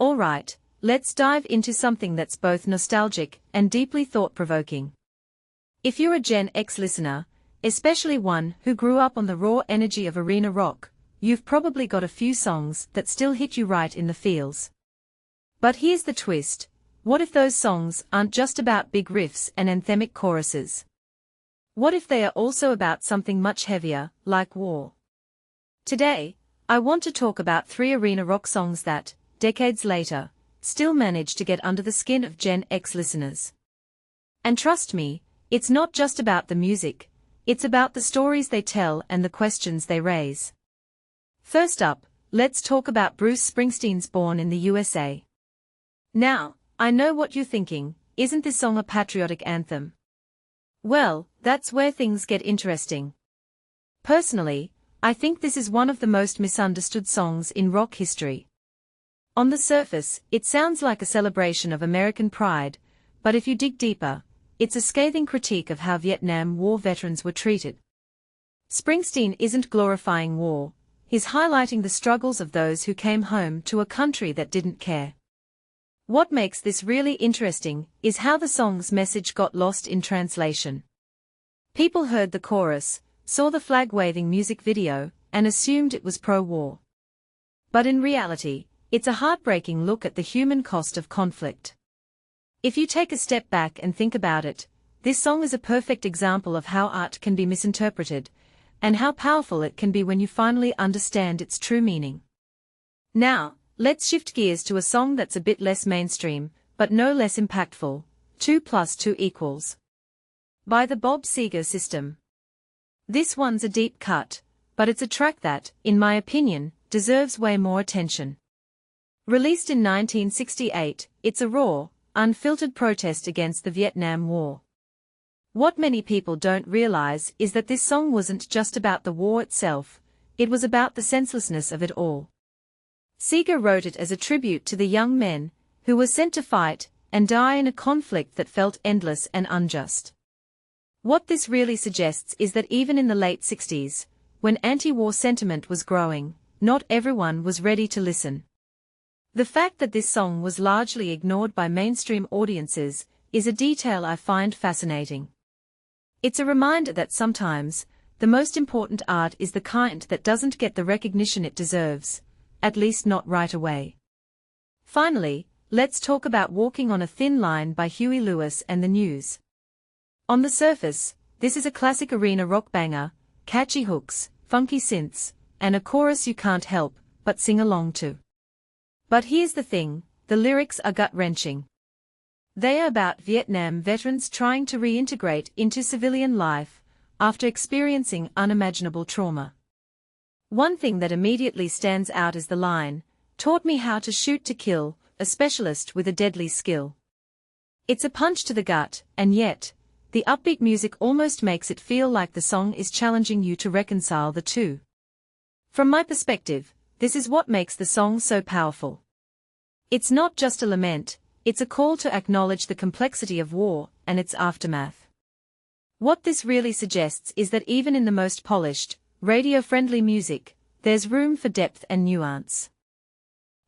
Alright, let's dive into something that's both nostalgic and deeply thought-provoking. If you're a Gen X listener, especially one who grew up on the raw energy of arena rock, you've probably got a few songs that still hit you right in the feels. But here's the twist: what if those songs aren't just about big riffs and anthemic choruses? What if they are also about something much heavier, like war? Today, I want to talk about 3 arena rock songs that, decades later, still manage to get under the skin of Gen X listeners. And trust me, it's not just about the music, it's about the stories they tell and the questions they raise. First up, let's talk about Bruce Springsteen's Born in the U.S.A. Now, I know what you're thinking: isn't this song a patriotic anthem? Well, that's where things get interesting. Personally, I think this is one of the most misunderstood songs in rock history. On the surface, it sounds like a celebration of American pride, but if you dig deeper, it's a scathing critique of how Vietnam War veterans were treated. Springsteen isn't glorifying war, he's highlighting the struggles of those who came home to a country that didn't care. What makes this really interesting is how the song's message got lost in translation. People heard the chorus, saw the flag-waving music video, and assumed it was pro-war. But in reality, it's a heartbreaking look at the human cost of conflict. If you take a step back and think about it, this song is a perfect example of how art can be misinterpreted, and how powerful it can be when you finally understand its true meaning. Now, let's shift gears to a song that's a bit less mainstream, but no less impactful: 2 + 2 = by the Bob Seger System. This one's a deep cut, but it's a track that, in my opinion, deserves way more attention. Released in 1968, it's a raw, unfiltered protest against the Vietnam War. What many people don't realize is that this song wasn't just about the war itself, it was about the senselessness of it all. Seger wrote it as a tribute to the young men who were sent to fight and die in a conflict that felt endless and unjust. What this really suggests is that even in the late 60s, when anti-war sentiment was growing, not everyone was ready to listen. The fact that this song was largely ignored by mainstream audiences is a detail I find fascinating. It's a reminder that sometimes, the most important art is the kind that doesn't get the recognition it deserves, at least not right away. Finally, let's talk about Walking on a Thin Line by Huey Lewis and the News. On the surface, this is a classic arena rock banger: catchy hooks, funky synths, and a chorus you can't help but sing along to. But here's the thing: the lyrics are gut-wrenching. They are about Vietnam veterans trying to reintegrate into civilian life after experiencing unimaginable trauma. One thing that immediately stands out is the line, "Taught me how to shoot to kill, a specialist with a deadly skill." It's a punch to the gut, and yet, the upbeat music almost makes it feel like the song is challenging you to reconcile the two. From my perspective, this is what makes the song so powerful. It's not just a lament, it's a call to acknowledge the complexity of war and its aftermath. What this really suggests is that even in the most polished, radio-friendly music, there's room for depth and nuance.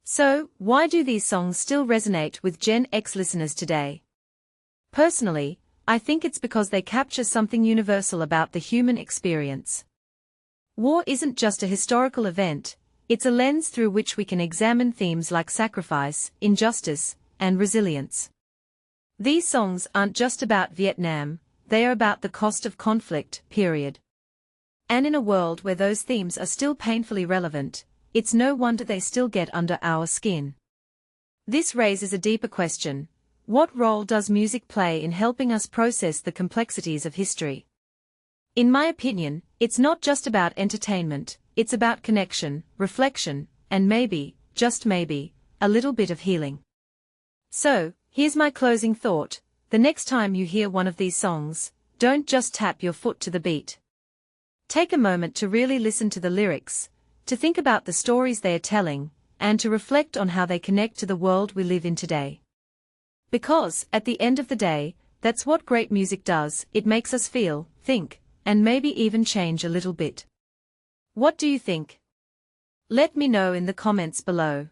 So, why do these songs still resonate with Gen X listeners today? Personally, I think it's because they capture something universal about the human experience. War isn't just a historical event, it's a lens through which we can examine themes like sacrifice, injustice, and resilience. These songs aren't just about Vietnam, they are about the cost of conflict, period. And in a world where those themes are still painfully relevant, it's no wonder they still get under our skin. This raises a deeper question: what role does music play in helping us process the complexities of history? In my opinion, it's not just about entertainment, it's about connection, reflection, and maybe, just maybe, a little bit of healing. So, here's my closing thought: the next time you hear one of these songs, don't just tap your foot to the beat. Take a moment to really listen to the lyrics, to think about the stories they are telling, and to reflect on how they connect to the world we live in today. Because, at the end of the day, that's what great music does: it makes us feel, think, and maybe even change a little bit. What do you think? Let me know in the comments below.